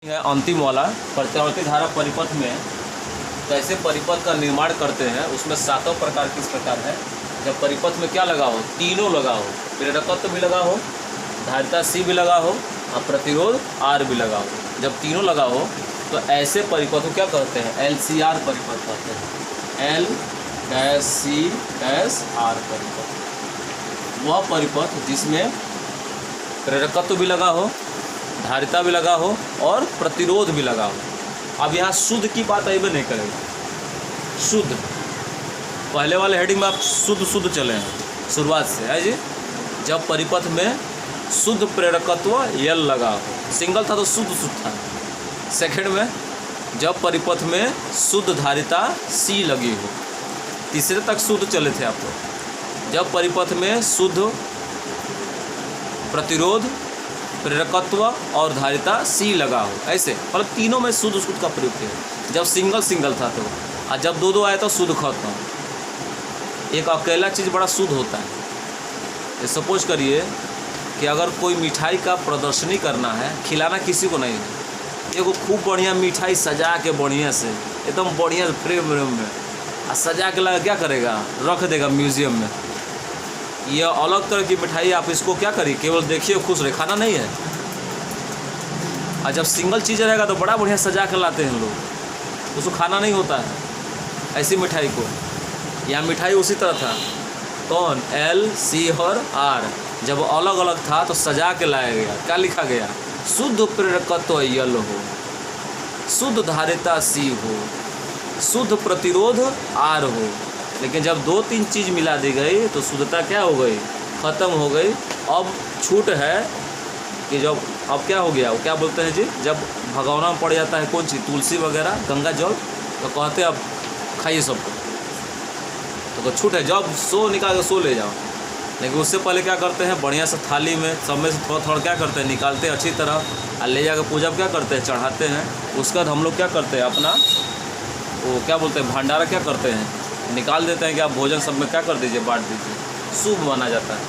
है अंतिम वाला प्रत्यावर्ती धारा परिपथ में कैसे परिपथ का निर्माण करते हैं। उसमें सातों प्रकार किस प्रकार है। जब परिपथ में क्या लगा हो, तीनों लगा हो, प्रेरकत्व भी लगा हो, धारिता सी भी लगा हो और प्रतिरोध आर भी लगा हो। जब तीनों लगा हो तो ऐसे परिपथ को क्या कहते हैं, LCR परिपथ कहते हैं। L-C-R परिपथ वह परिपथ जिसमें प्रेरकत्व भी लगा हो, धारिता भी लगा हो और प्रतिरोध भी लगा हो। अब यहाँ शुद्ध की बात अभी नहीं करेगा। शुद्ध पहले वाले हेडिंग में आप शुद्ध चले हैं शुरुआत से, है जी। जब परिपथ में शुद्ध प्रेरकत्व L लगा हो, सिंगल था तो शुद्ध था। सेकंड में जब परिपथ में शुद्ध धारिता C लगी हो, तीसरे तक शुद्ध चले थे आप लोग। जब परिपथ में शुद्ध प्रतिरोध, प्रेरकत्व और धारिता C लगा हो, ऐसे मतलब तीनों में शुद्ध का प्रयोग किया। जब सिंगल था तो, और जब दो आए तो शुद्ध खत्म। एक अकेला चीज़ बड़ा शुद्ध होता है। ये सपोज करिए कि अगर कोई मिठाई का प्रदर्शनी करना है, खिलाना किसी को नहीं है, एगो खूब बढ़िया मिठाई सजा के बढ़िया से एकदम बढ़िया फ्रेम में और सजा के लगा क्या करेगा, रख देगा म्यूजियम में। यह अलग तरह की मिठाई, आप इसको क्या करिए, केवल देखिए खुश रहे, खाना नहीं है। और जब सिंगल चीज़ रहेगा तो बड़ा बढ़िया सजा कर लाते हैं लोग, उसको खाना नहीं होता है ऐसी मिठाई को। यहाँ मिठाई उसी तरह था। कौन, L, C और R। जब अलग अलग था तो सजा के लाया गया। क्या लिखा गया, शुद्ध प्रेरकत्व L हो, शुद्ध धारिता C हो, शुद्ध प्रतिरोध R हो। लेकिन जब दो तीन चीज़ मिला दी गई तो शुद्धता क्या हो गई, ख़त्म हो गई। अब छूट है कि जब अब क्या हो गया, वो क्या बोलते हैं जी, जब भगवाना में पड़ जाता है कौन चीज़, तुलसी वगैरह, गंगा जल, तो कहते अब खाइए सबको। तो छूट है, जब सो निकाल के सो ले जाओ। लेकिन उससे पहले क्या करते हैं, बढ़िया से थाली में सब में से थोड़ा थोड़ा क्या करते हैं, निकालते हैं अच्छी तरह और ले जाकर पूजा क्या करते हैं, चढ़ाते हैं। उसके बाद हम लोग क्या करते हैं, अपना वो क्या बोलते हैं, भंडारा क्या करते हैं, निकाल देते हैं कि आप भोजन सब में क्या कर दीजिए, बांट दीजिए। शुभ माना जाता है।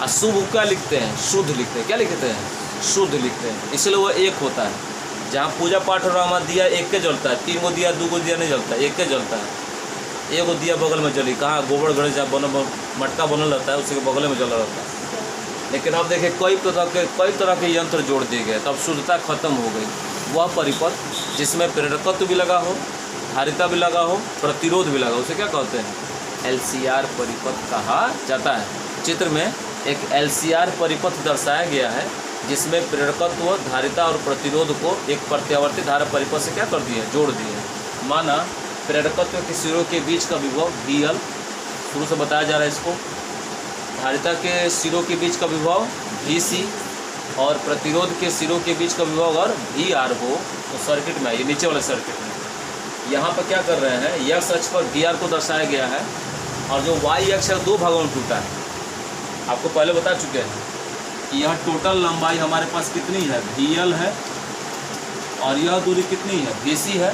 और शुभ क्या लिखते हैं, शुद्ध लिखते हैं। क्या लिखते हैं, शुद्ध लिखते हैं। इसलिए वो एक होता है। जहाँ पूजा पाठ हो रहा, हमारा दिया एक के जलता है, 3 गो दिया 2 गो दिया नहीं जलता है, एक के जलता है। एक गो दिया बगल में जली, कहाँ गोबर गणेश जहाँ मटका बनल रहता है उसी के बगल में जला रहता है। लेकिन अब देखिए कई तरह के यंत्र जोड़ दिए गए, तब शुद्धता खत्म हो गई। वह परिपथ जिसमें प्रेरकत्व भी लगा हो, धारिता भी लगा हो, प्रतिरोध भी लगा हो, उसे क्या कहते हैं, LCR परिपथ कहा जाता है। चित्र में एक LCR परिपथ दर्शाया गया है जिसमें प्रेरकत्व, धारिता और प्रतिरोध को एक प्रत्यावर्ती धारा परिपथ से क्या कर दिए, जोड़ दिए। माना प्रेरकत्व के सिरों के बीच का विभव VL, शुरू से बताया जा रहा है इसको। धारिता के सिरों के बीच का विभव VC और प्रतिरोध के सिरों के बीच का विभव अगर VR हो तो सर्किट में, ये नीचे वाले सर्किट में यहाँ पर क्या कर रहे हैं, x अक्ष पर VR को दर्शाया गया है और जो y अक्ष है 2 भागों में टूटा है। आपको पहले बता चुके हैं कि यह टोटल लंबाई हमारे पास कितनी है, VL है, और यह दूरी कितनी है, VC है।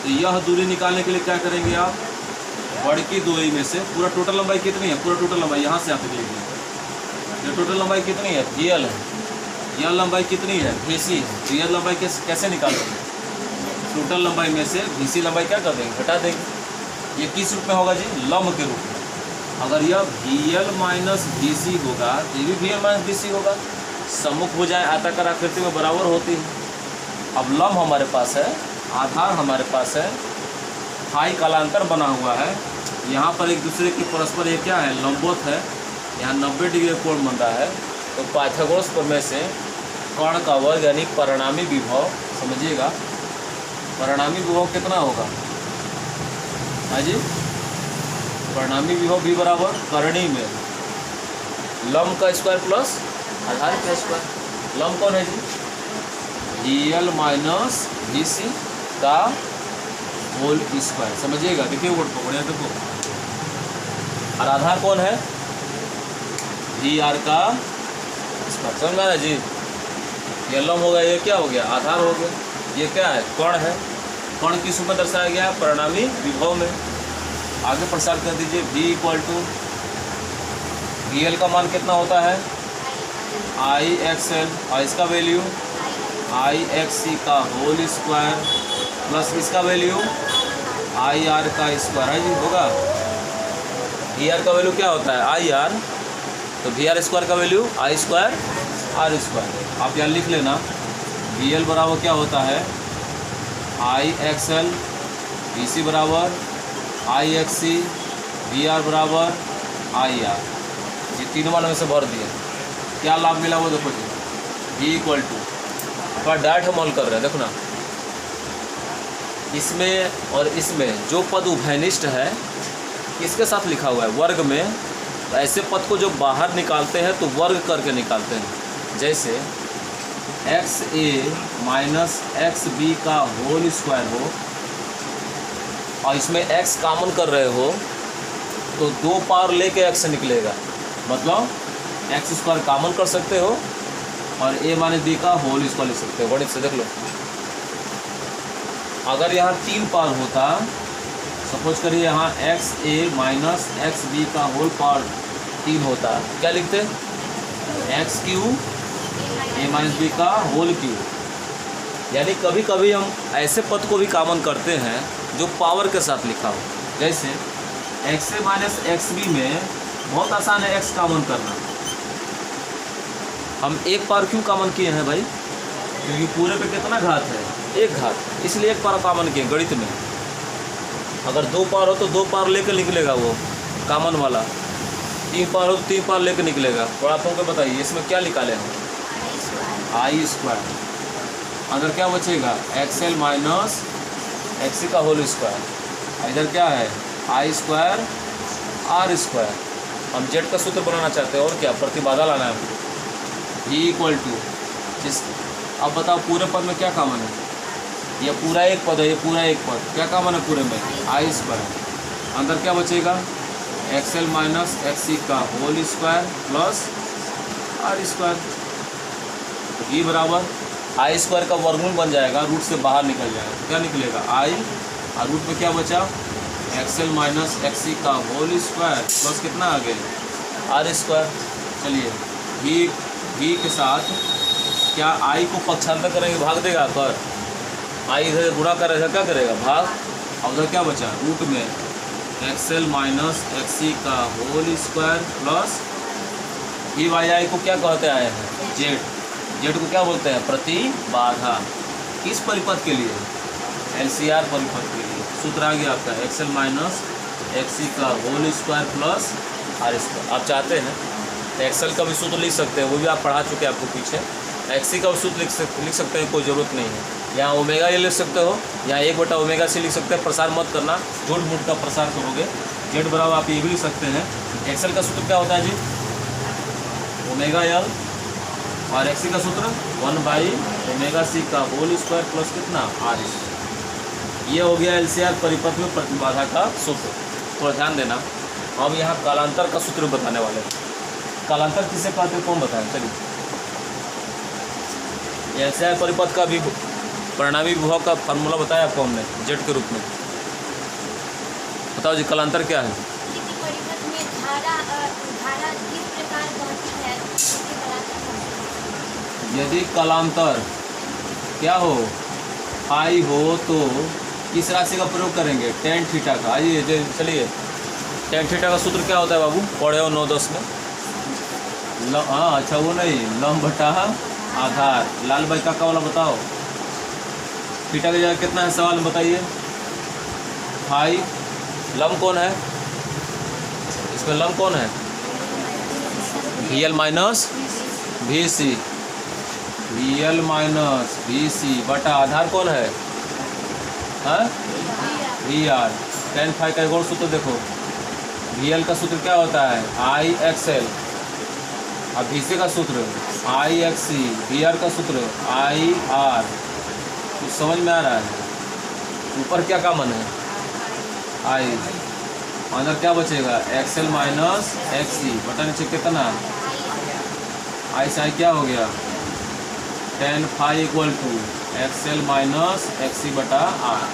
तो यह दूरी निकालने के लिए क्या करेंगे आप, बड़ की दूरी में से पूरा टोटल लंबाई कितनी है, पूरा टोटल लंबाई यहाँ से आप लीजिए। यह टोटल लंबाई कितनी है, VL है। यह लंबाई कितनी है, VC है। तो यह लंबाई कैसे निकालेंगे, टोटल लंबाई में से VC लंबाई क्या कर देंगे, घटा देंगे। ये किस रूप में होगा जी, लंब के रूप में। अगर यह VL माइनस VC होगा तो ये भी VL माइनस VC होगा। सम्मुख भुजाएं आयताकार आकृति में बराबर होती है। अब लंब हमारे पास है, आधार हमारे पास है, फाई कालांतर बना हुआ है। यहाँ पर एक दूसरे के परस्पर ये क्या है, लंबवत है। यहाँ 90 डिग्री कोण बन रहा है। तो पाइथागोरस प्रमेय से कर्ण का वर्ग यानी परिणामी विभव, समझिएगा परिणामी विभव कितना होगा, हाँ जी, परिणामी विभव भी बराबर करणी में लंब का स्क्वायर प्लस आधार का स्क्वायर। लंब कौन है जी, VL माइनस VC का होल स्क्वायर। समझिएगा, देखिए बोर्ड को बढ़िया देखो। और आधार कौन है, VR का स्क्वायर। समझ में आ रहा है जी। ये लंब हो गया, ये क्या हो गया, आधार हो गया। ये क्या है, कर्ण है। कर्ण किस रूप में दर्शाया गया, परिणामी विभव में। आगे प्रसार कर दीजिए। V = VL का मान कितना होता है, IXL, और इसका वैल्यू आई एक्स सी का होल स्क्वायर प्लस इसका वैल्यू आई आर का स्क्वायर है जी, होगा। वी आर का वैल्यू क्या होता है आई आर, तो वी आर स्क्वायर का value I square R square. आप यहाँ लिख लेना वी एल बराबर क्या होता है आई एक्स एल, वी सी बराबर आई एक्स सी, वी आर बराबर आई आर। ये तीनों मान में से भर दिए, क्या लाभ मिला वो देखो जी, वी इक्वल टू थोड़ा डायरेक्ट हम हल कर रहे हैं, देखो ना इसमें और इसमें जो पद उभयनिष्ठ है किसके साथ लिखा हुआ है वर्ग में, तो ऐसे पद को जो बाहर निकालते हैं तो वर्ग करके निकालते हैं। जैसे x A minus X B का होल स्क्वायर हो और इसमें x कॉमन कर रहे हो तो दो पावर लेके x निकलेगा, मतलब एक्स स्क्वायर कॉमन कर सकते हो और a माइनस बी का होल स्क्वायर लिख सकते हो। गणित से देख लो, अगर यहाँ 3 पावर होता, सपोज करिए यहाँ X A minus X B का होल पावर 3 होता, क्या लिखते X Q A minus B का होल क्यू। यानी कभी कभी हम ऐसे पद को भी कॉमन करते हैं जो पावर के साथ लिखा हो। जैसे x A minus X B में बहुत आसान है एक्स कॉमन करना, हम एक पावर क्यों कॉमन किए हैं भाई, क्योंकि पूरे पे कितना घात है, एक घात, इसलिए एक पावर कॉमन किए। गणित में अगर 2 पावर हो तो 2 पावर लेकर निकलेगा वो कॉमन वाला, 3 पावर हो तो 3 पावर लेकर निकलेगा। और आप लोगों को बताइए इसमें क्या निकाले हैं आई स्क्वायर, अगर क्या बचेगा X L minus X C का होल स्क्वायर, इधर क्या है आई स्क्वायर आर स्क्वायर। हम जेड का सूत्र बनाना चाहते हैं और क्या प्रतिबाधा लाना है हमको, ई इक्वल टू जिस, अब बताओ पूरे पद में क्या कॉमन है, ये पूरा एक पद है, ये पूरा एक पद, क्या कॉमन है पूरे में आई स्क्वायर, अंदर क्या बचेगा X L minus X C का whole square plus R square. E बराबर आई स्क्वायर का वर्गमूल बन जाएगा, रूट से बाहर निकल जाएगा, क्या निकलेगा आई, और रूट में क्या बचा x L minus X C का होल स्क्वायर प्लस कितना आ गया आर स्क्वायर। चलिए v के साथ क्या आई को पक्षांतर करेंगे, भाग देगा कर, आई इधर गुणा करेगा क्या करेगा भाग, और उधर क्या बचा रूट में X L minus X C का whole square plus E Y I को क्या कहते आए हैं जेड, जेड को क्या बोलते हैं प्रतिबाधा। किस परिपथ के लिए एलसीआर परिपथ के लिए सूत्र आ गया आपका X L minus X C का whole square plus R square. आप चाहते हैं तो एक्सेल का भी सूत्र लिख सकते हैं, वो भी आप पढ़ा चुके हैं आपको पीछे। एक्स सी का भी सूत्र लिख सकते हैं, कोई ज़रूरत नहीं है। यहाँ ओमेगा ये लिख सकते हो, यहाँ 1/ओमेगा सी लिख सकते हैं, प्रसार मत करना, झूठ मूठ का प्रसार करोगे। जेड बराबर आप ये भी लिख सकते हैं। एक्सेल का सूत्र क्या होता है जी ओमेगा एल, और एक्स सी का सूत्र 1/ओमेगा सी का होल स्क्वायर प्लस कितना आर स्क्वायर। ये हो गया एलसीआर परिपथ में प्रतिबाधा का सूत्र। थोड़ा ध्यान देना, हम यहाँ कालांतर का सूत्र बताने वाले हैं। कालांतर किसे कहते हैं कौन बताएं, चलिए। एलसीआर परिपथ का भी परिणामी विभव का फार्मूला बताया आपको हमने जेड के रूप में। बताओ जी कालांतर क्या है। यदि कालांतर क्या हो पाई हो तो किस राशि का प्रयोग करेंगे टेन थीटा का। आइए चलिए, टेन थीटा का सूत्र क्या होता है बाबू, पढ़े हो 9-10 में। हाँ अच्छा वो नहीं, लंब बटा आधार। लाल भाई का वाला बताओ, थीटा की जगह कितना है सवाल में बताइए। 5 लंब कौन है इसमें, लंब कौन है V L minus V C, V L minus V C बटा आधार कौन है वी आर। टेन 5 का एक और सूत्र देखो, वी एल का सूत्र क्या होता है आई एक्स एल, अब वी सी का सूत्र आई एक्स सी, वी आर का सूत्र आई आर। कुछ समझ में आ रहा है। ऊपर क्या कॉमन है आई, अंदर क्या बचेगा X L minus X C बटा नीचे कितना आई से आई क्या हो गया ten 5 equal to X L minus X C बटा आर।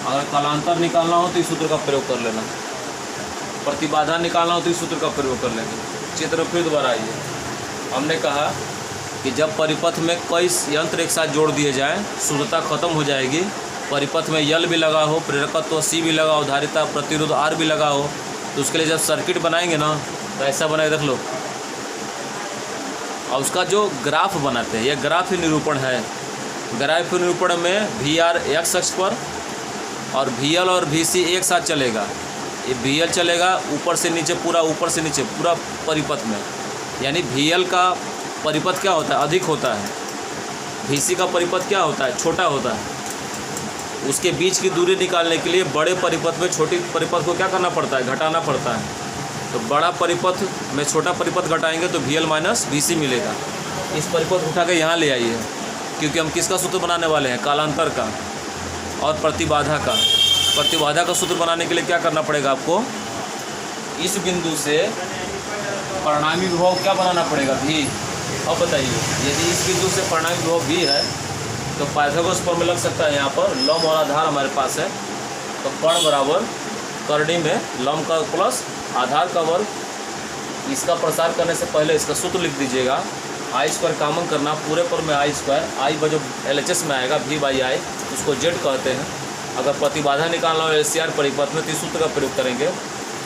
अगर कालांतर निकालना हो तो इस सूत्र का प्रयोग कर लेना, प्रतिबाधा निकालना हो तो इस सूत्र का प्रयोग कर लेंगे। चित्र फिर दोबारा आइए। हमने कहा कि जब परिपथ में कई यंत्र एक साथ जोड़ दिए जाएं, शुद्धता खत्म हो जाएगी। परिपथ में यल भी लगा हो, प्रेरकत्व सी भी लगा हो, धारिता प्रतिरोध आर भी लगा हो, तो उसके लिए जब सर्किट बनाएंगे ना तो ऐसा बनाए, देख लो। और उसका जो ग्राफ बनाते हैं, यह ग्राफ निरूपण है। ग्राफ निरूपण में वी आर एक्स अक्ष पर और वी एल और वी सी एक साथ चलेगा। ये वी एल चलेगा ऊपर से नीचे, पूरा ऊपर से नीचे पूरा परिपथ में, यानी वी एल का परिपथ क्या होता है, अधिक होता है। वी सी का परिपथ क्या होता है, छोटा होता है। उसके बीच की दूरी निकालने के लिए बड़े परिपथ में छोटी परिपथ को क्या करना पड़ता है, घटाना पड़ता है। तो बड़ा परिपथ में छोटा परिपथ घटाएंगे तो वी एल माइनस वी सी मिलेगा। इस परिपथ उठा के यहाँ ले आइए, क्योंकि हम किसका सूत्र बनाने वाले हैं, कालांतर का और प्रतिबाधा का। प्रतिबाधा का सूत्र बनाने के लिए क्या करना पड़ेगा आपको, इस बिंदु से परिणामी विभव क्या बनाना पड़ेगा, भी। अब बताइए, यदि इस बिंदु से परिणामी विभव भी है तो पाइथागोरस फॉर्मूला लग सकता है। यहाँ पर लंब और आधार हमारे पास है, तो कर्ण बराबर करनी में लंब का प्लस आधार का वर्ग। इसका प्रसार करने से पहले इसका सूत्र लिख दीजिएगा। आई स्क्वायर कॉमन करना, पूरे पर में आई स्क्वायर, आई जो LHS में आएगा V बाई आई, उसको जेड कहते हैं। अगर प्रतिबाधा निकालना हो LCR परिपथ में तो इस सूत्र का प्रयोग करेंगे।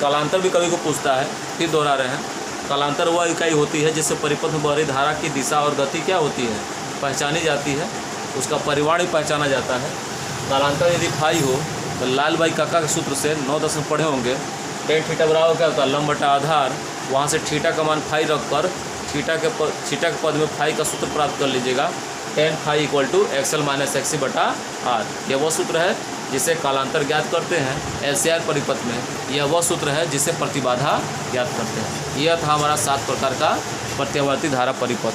कालांतर भी कभी को पूछता है, फिर दोहरा रहे हैं। कालांतर वह इकाई होती है जिससे परिपथ में बह रही धारा की दिशा और गति क्या होती है, पहचानी जाती है, उसका परिमाण भी पहचाना जाता है। कालांतर यदि फाई हो तो लाल बाई काका के सूत्र से 9-10 में पढ़े होंगे, टेन थीटा बराबर क्या होता है, लंब बटा आधार। वहाँ से थीटा का मान फाई रखकर थीटा के पद में फाई का सूत्र प्राप्त कर लीजिएगा। Tan phi equal to XL minus XC बटा आर। यह वह सूत्र है जिसे कालांतर ज्ञात करते हैं LCR परिपथ में। यह वह सूत्र है जिसे प्रतिबाधा ज्ञात करते हैं। यह था हमारा 7 प्रकार का प्रत्यावर्ती धारा परिपथ।